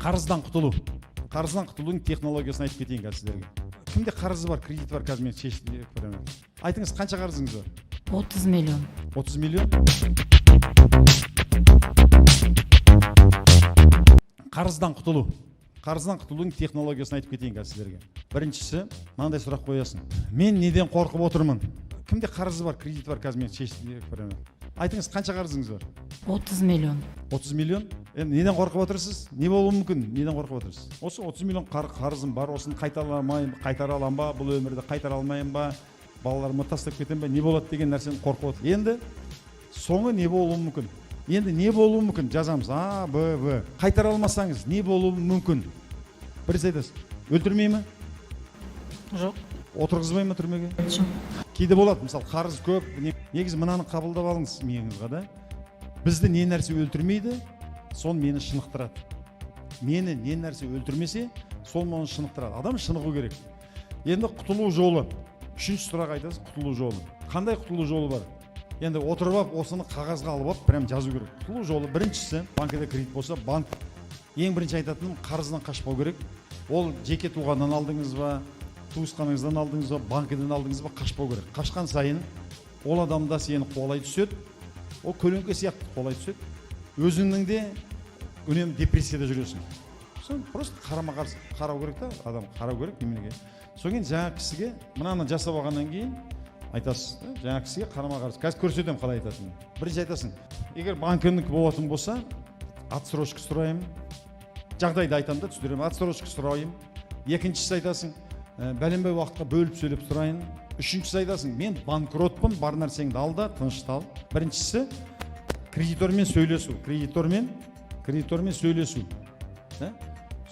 Қарыздан құтылу. Қарыздан құтылудың технологиясын айтып кетейін қазір сіздерге. Кімде қарызы бар, кредит бар, қазір мен шешіп беремін. Айтыңыз, қанша қарызыңыз бар? 30 миллион. 30 миллион. Қарыздан құтылу. Қарыздан құтылудың технологиясын айтып кетейін қазір сіздерге. Біріншісі, мынандай сұрақ қоясың. Мен неден қорқып отырмын? Кімде қарызы бар, кредит бар, қазір мен шешіп беремін. Айтыңыз, қанша қарызыңыз бар? 30 миллион. 30 миллион. Неден қорқып отырсыз? Не болуы мүмкін? Неден қорқып отырсыз? Осы 30 миллион қарызым бар, осыны қайтара аламын ба, бұл өмірді қайтара алмайын ба, балаларыма тастап кетем ба, не болады деген нәрсені қорқып отыр. Енді соңы не болуы мүмкін? Енді не болуы мүмкін? Жазамыз. А, Б, В. Қайтара алмасаңыз не болуы мүмкін? Бірінші айтасыз. Өлтірмей ме? Жоқ. Отырғызбай ма түрмеге? Жоқ. Кейде болады, мысалы қарыз көп. Негізі мынаны қабылдап алыңыз миыңызға да. Бізді не нәрсе өлтірмейді, сол мені шынықтырады. Мені не нәрсе өлтірмесе, сол мені шынықтырады. Адам шынығу керек. Енді құтылу жолы. Үшінші сұрақ айтасыз, құтылу жолы. Қандай құтылу жолы бар? Енді отырып алып, осыны қағазға алып алып, прям жазу керек. Құтылу жолы біріншісі, банкада кредит болса, банк ең бірінші айтатыным қарыздан қашпау керек. Ол жеке тұлғадан алдыңыз ба, туысқаныңыздан алдыңыз ба, банкадан алдыңыз ба, қашпау керек. Қашқан сайын ол адамда сені қуалай түседі. Ол көлеңке сияқты қолай түседі. Өзіңнің де үнемі депрессияда жүресің. Просто қарама-қарсы қарау керек та, адам қарау керек неменеге. Содан кейін жаңа кісіге мынаны жасап алғаннан кейін айтасыз, жаңа кісіге қарама-қарсы. Қазір көрсетемін қалай айтатынын. Бірінші айтасың, егер банкінікі болатын болса, отсрочка сұраймын. Жағдайды айтамын да, түсіндіремін. Отсрочка сұрайын. Екіншісі айтасың, бәленбай уақытқа бөліп сөйлеп сұрайын. Үшіншісі айтасың, мен банкротпын, бар нәрсеңді ал да, тыныштал. Біріншісі, кредитормен сөйлесу. Кредитормен сөйлесу.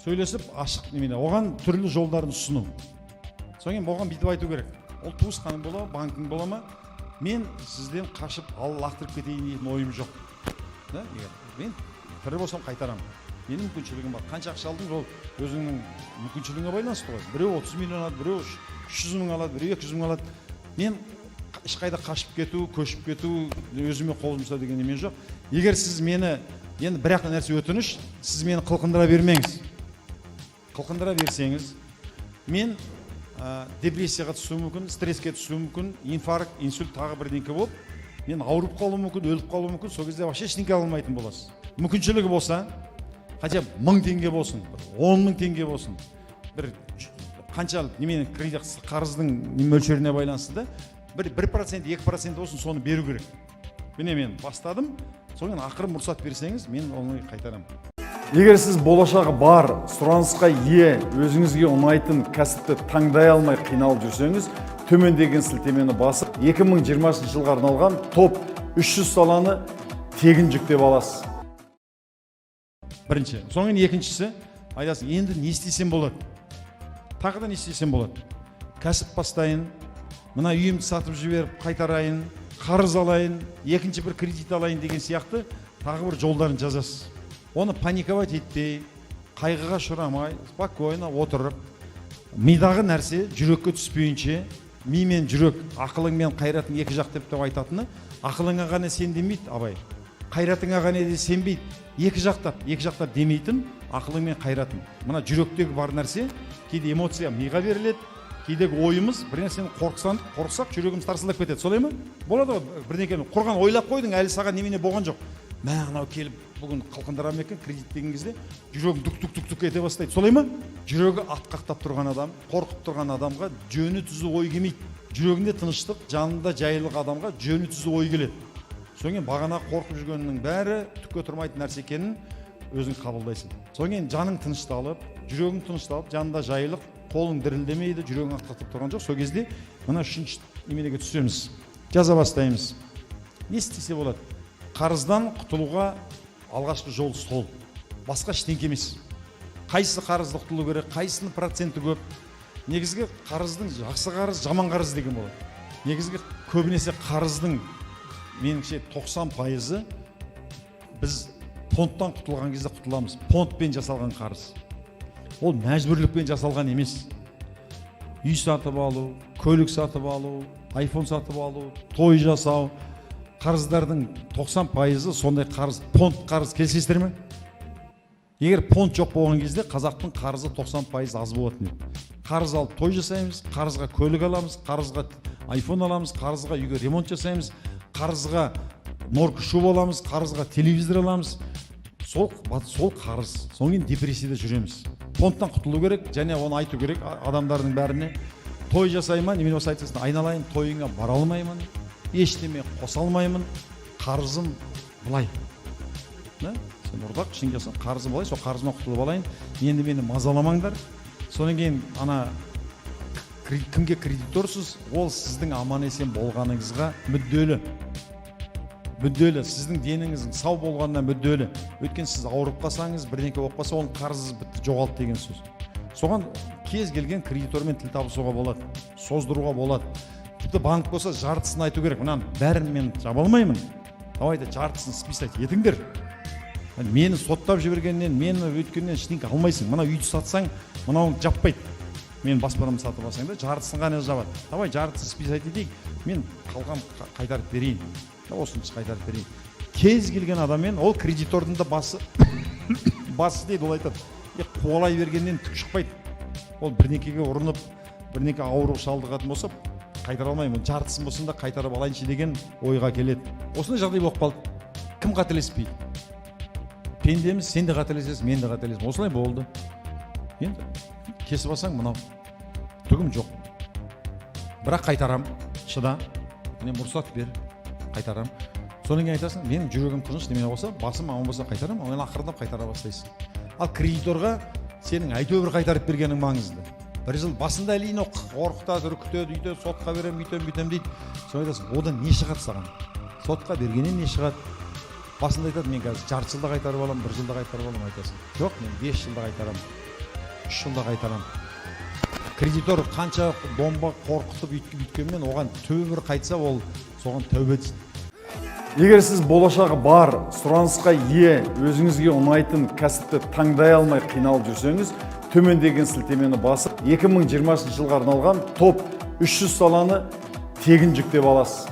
Сөйлесіп, ашық немене, оған түрлі жолдарын ұсыну. Содан кейін оған бүйтіп айту керек. Ол туысқаның бола, банкың бола ма? Мен сізден қашып, лақтырып кетейін дейтін ойым жоқ. Мен тірі болсам қайтарамын. Менің мүмкіншілігім бар. Қанша ақша алдың, ол өзіңнің мүмкіншілігіңе байланысты ғой. Біреу 30 миллион алады, біреу 300 мың алады, біреу 200 мың алады. Мен ешқайда қашып кету, көшіп кету, өзіме қол жұмсау деген неме жоқ. Егер сіз мені, енді бір-ақ нәрсе өтініш, сіз мені қылқындыра бермеңіз. Қылқындыра берсеңіз, мен депрессияға түсуі мүмкін, стресске түсуі мүмкін, инфаркт, инсульт тағы бірдеңке болып, мен ауырып қалуы мүмкін, өліп қалуы мүмкін, сол кезде вообще ештеңе ала алмайтын боласыз. Мүмкіншілігі болса, хотя 1000 теңге болсын, 10.000 теңге болсын, бір қаншалық неменің кредит қарыздың мөлшеріне байланысты да, 1%, 2% болсын, соны беру керек. Міне мен бастадым, содан ақырын мұрсат берсеңіз, мен оны қайтарамын. Егер сіз болашағы бар, сұранысқа ие, өзіңізге ұнайтын кәсіпті таңдай алмай қиналып жүрсеңіз, төмендеген сілтемені басып, 2020 жылға арналған топ 300 саланы тегін жүктеп аласыз. Бірінші. Соңын екіншісі, айтасың, енді не істесем болады? Тағы да не істесем болады? Кәсіп бастайын, мына үйімді сатып жіберіп, қайтарайын, қарыз алайын, екінші бір кредит алайын деген сияқты тағы бір жолдарын жазасыз. Оны паниковать етпей, қайғыға ұшырамай, спокойно отырып, мидағы нәрсе жүрекке түспейінше, ми мен жүрек, ақылың мен қайратың екі жақ деп айтатыны, ақылыңа ғана сен демейді, абай. Қайратыңа ғана де сенбейді. Екі жақтап демейтін ақылың мен қайратың. Мына жүректегі бар нәрсе, кейде эмоция миға беріледі, кейдегі ойымыз, бір нәрсені қорқсақ, жүрегіміз тарсылдап кетеді. Солай ма? Болады ғой, бірдеңкені құрған ойлап қойдың, әлі саған немене болған жоқ. Мынау келіп бүгін қылқындырам екен, кредит деген кезде жүрегім дук-дук ете бастайды. Солай ма? Жүрегі атқақтап тұрған адам, қорқып тұрған адамға жөні түзу ой келмейді. Жүрегінде тыныштық, жанында жайлылық адамға жөні түзу ой келеді. Содан кейін бағана қорқып жүргеннің бәрі түкке тұрмайтын нәрсе екенін өзің қабылдайсың. Содан кейін жаның тынышталып, жүрегің тынышталып, жанында жайлық, қолың дірілдемейді, жүрегің атқақтап тұрған жоқ. Сол кезде мына үшінші неменеге түсеміз. Жаза бастаймыз. Не істесе болады? Қарыздан құтылуға алғашқы жол сол. Басқа ештеңке емес. Қайсы қарызды құтылу керек, қайсының проценті көп? Негізгі қарыздың жақсы қарыз, жаман қарыз деген болады. Негізгі көбінесе қарыздың меніңше 90% біз понттан құтылған кезде құтыламыз. Понтпен жасалған қарыз. Ол мәжбүрлікпен жасалған емес. Үй сатып алу, көлік сатып алу, iPhone сатып алу, той жасау, қарыздардың 90% сондай қарыз, понт қарыз. Келісесіздер ме? егер фонд жоқ болған кезде қазақтың қарызы 90% аз болатын еді. Қарыз алып той жасаймыз, қарызға көлік аламыз, қарызға айфон аламыз, қарызға үйге ремонт жасаймыз, қарызға норка шуб аламыз, қарызға телевизор аламыз. Сол қарыз. Содан кейін депрессияда жүреміз. Фондтан құтылу керек, және оны айту керек адамдардың бәріне. Той жасаймын, немен осы айтасың, айналайын, тойыңа бара алмаймын, ештеме қоса алмаймын, қарызым былай. Сен ұрдақ, шыңғасан, қарызым былай, сол қарызыма құтылып алайын, енді мені мазаламаңдар. Содан кейін кімге кредиторсыз, ол сіздің аман есен болғаныңызға мүдделі. Мүдделі, сіздің деніңіздің сау болғанына мүдделі. Өйткені сіз ауырып қалсаңыз, бірдеңке болып қалса, оның қарызы бітті, жоғалды деген сөз. Соған кез келген кредитормен тіл табысуға болады, создыруға болады. Тіпті банк болса жартысын айту керек. Мынаны бәрін мен жаба алмаймын. Давайте жартысын списать етіңдер. Мені соттап жібергеннен, мені өткеннен ештеңе алмайсың. Мына үйді сатсаң, мынауың жаппайды. Мен баспанамды сатып алсаң да жартысын ғана жабады. Давай жартысын списать етейік. Мен қалған қайтарып берейін. Осыншы қайтарып берейін. Кез келген адаммен ол кредитордың да басы дейді, ол айтады. Қуалай бергеннен түк шықпайды. Ол бірнекеге ұрынып, бірнеке ауыру шалдығатын болса, қайтара алмаймын. Жартысын болсын да қайтарып алайыншы деген ойға келеді. Осындай жағдай болып қалды. Кім қателеспейді? Пендеміз, сен де қателесесің, мен де қателесем. Осылай болды. Енді кесіп алсаң, мынау түгім жоқ. Бірақ қайтарам, шыда. Мен мұрсат бер, қайтарам. Содан кейін айтасың, менің жүрегім тыныш немен болса, басым аман болса қайтарам, оны ақырындап қайтара бастайсың. Ал кредиторға сенің әйтеуір қайтарып бергенің маңызды. Бір жыл басында әлейін қорқытады, үркітеді, үйде сотқа берем, бүйтем дейді. Соны айтасың, одан не шығады саған? Сотқа бергеннен не шығады? Басында айтады, мен қазір жарты жылда қайтарып алам, бір жылда қайтарып алам, айтасың. Жоқ, мен 5 жылда қайтарам, 3 жылда қайтарам. Кредитор қанша бомба қорқытып үйткенмен оған төбір қайтса, ол соған тәубе етсін. Егер сіз болашағы бар, сұранысқа ие, өзіңізге ұнайтын кәсіпті таңдай алмай қиналып жүрсеңіз, төмендеген сілтемені басып, 2020 жылға арналған топ 300 саланы тегін жүктеп аласыз.